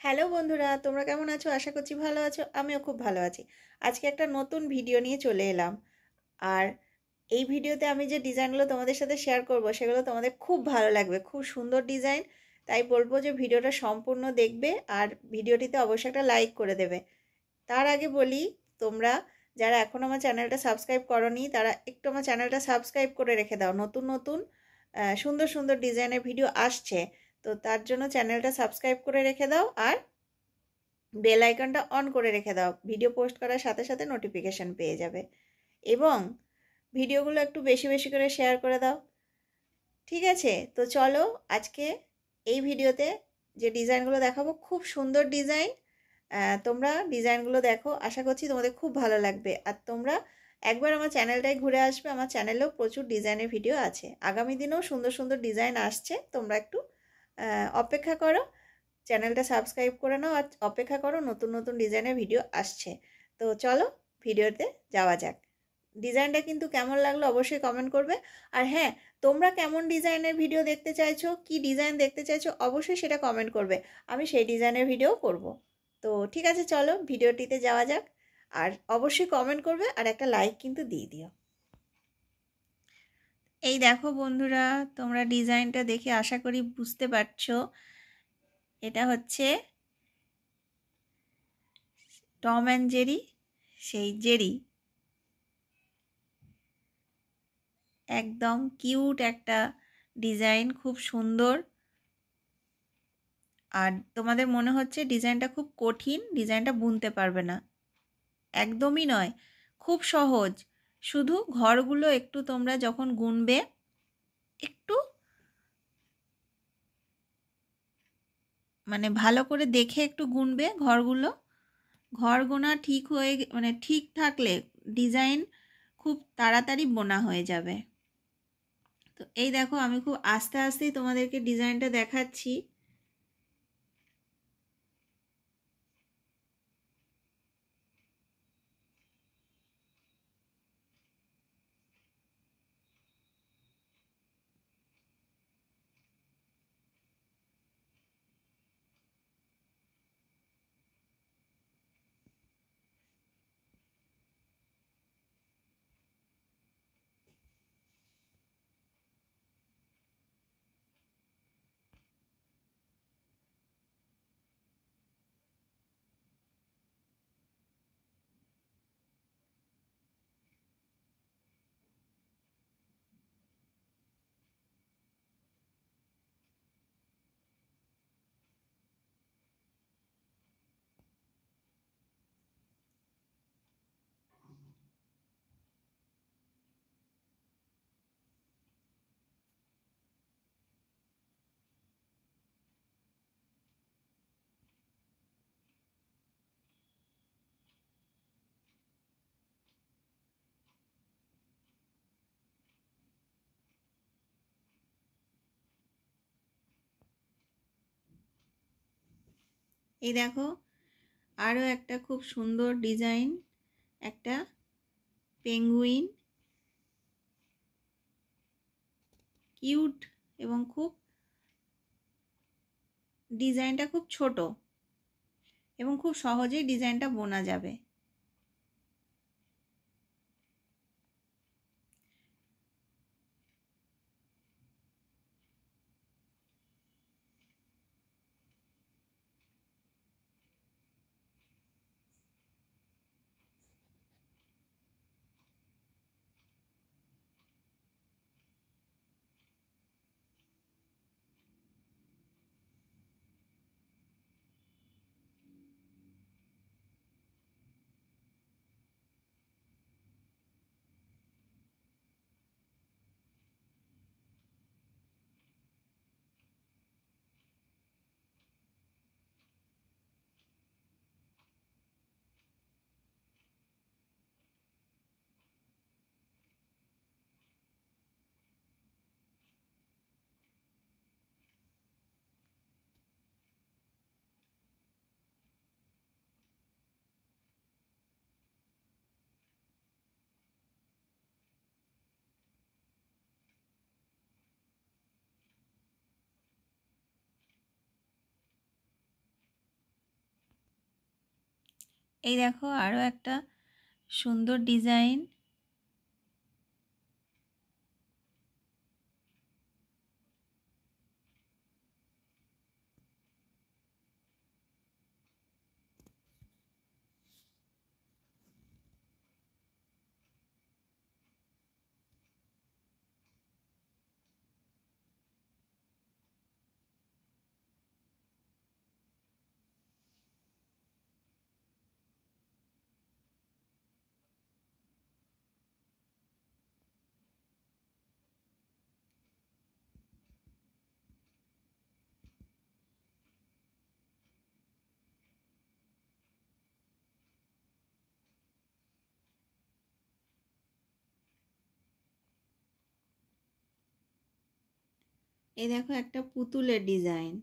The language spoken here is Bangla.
হ্যালো বন্ধুরা, তোমরা কেমন আছো? আশা করছি ভালো আছো। আমিও খুব ভালো আছি। আজকে একটা নতুন ভিডিও নিয়ে চলে এলাম। আর এই ভিডিওতে আমি যে ডিজাইনগুলো তোমাদের সাথে শেয়ার করব সেগুলো তোমাদের খুব ভালো লাগবে, খুব সুন্দর ডিজাইন। তাই বলবো যে ভিডিওটা সম্পূর্ণ দেখবে আর ভিডিওটিতে অবশ্যই একটা লাইক করে দেবে। তার আগে বলি, তোমরা যারা এখন আমার চ্যানেলটা সাবস্ক্রাইব করোনি তারা একটু আমার চ্যানেলটা সাবস্ক্রাইব করে রেখে দাও। নতুন নতুন সুন্দর সুন্দর ডিজাইনের ভিডিও আসছে, তো তার জন্য চ্যানেলটা সাবস্ক্রাইব করে রেখে দাও আর বেল আইকনটা অন করে রেখে দাও। ভিডিও পোস্ট করার সাথে সাথে নোটিফিকেশান পেয়ে যাবে। এবং ভিডিওগুলো একটু বেশি বেশি করে শেয়ার করে দাও। ঠিক আছে, তো চলো আজকে এই ভিডিওতে যে ডিজাইনগুলো দেখাবো খুব সুন্দর ডিজাইন। তোমরা ডিজাইনগুলো দেখো, আশা করছি তোমাদের খুব ভালো লাগবে। আর তোমরা একবার আমার চ্যানেলটায় ঘুরে আসবে, আমার চ্যানেলেও প্রচুর ডিজাইনের ভিডিও আছে। আগামী দিনেও সুন্দর সুন্দর ডিজাইন আসছে, তোমরা একটু অপেক্ষা করো। চ্যানেলটা সাবস্ক্রাইব করে নাও আর অপেক্ষা করো, নতুন নতুন ডিজাইনের ভিডিও আসছে। তো চলো ভিডিওতে যাওয়া যাক। ডিজাইনটা কিন্তু কেমন লাগলো অবশ্যই কমেন্ট করবে। আর হ্যাঁ, তোমরা কেমন ডিজাইনের ভিডিও দেখতে চাইছো, কি ডিজাইন দেখতে চাইছো, অবশ্যই সেটা কমেন্ট করবে। আমি সেই ডিজাইনের ভিডিও করব। তো ঠিক আছে, চলো ভিডিওটিতে যাওয়া যাক। আর অবশ্যই কমেন্ট করবে আর একটা লাইক কিন্তু দিয়ে দিও। এই দেখো বন্ধুরা, তোমরা ডিজাইনটা দেখে আশা করি বুঝতে পারছো। এটা হচ্ছে টম অ্যান্ড জেরি, সেই জেরি। একদম কিউট একটা ডিজাইন, খুব সুন্দর। আর তোমাদের মনে হচ্ছে ডিজাইনটা খুব কঠিন, ডিজাইনটা বুনতে পারবে না। একদমই নয়, খুব সহজ। শুধু ঘরগুলো একটু তোমরা যখন গুনবে একটু ভালো করে দেখে একটু গুনবে ঘরগুলো। ঘর গোনা ঠিক হয়ে ঠিক থাকলে ডিজাইন খুব তাড়াতাড়ি বোনা হয়ে যাবে। তো এই দেখো, আমি খুব আস্তে আস্তেই তোমাদেরকে ডিজাইনটা দেখাচ্ছি। এই দেখো, আরও একটা খুব সুন্দর ডিজাইন, একটা পেঙ্গুইন, কিউট এবং খুব ডিজাইনটা খুব ছোট এবং খুব সহজেই ডিজাইনটা বোনা যাবে। এই দেখো আরও একটা সুন্দর ডিজাইন। এই দেখো একটা পুতুলের ডিজাইন।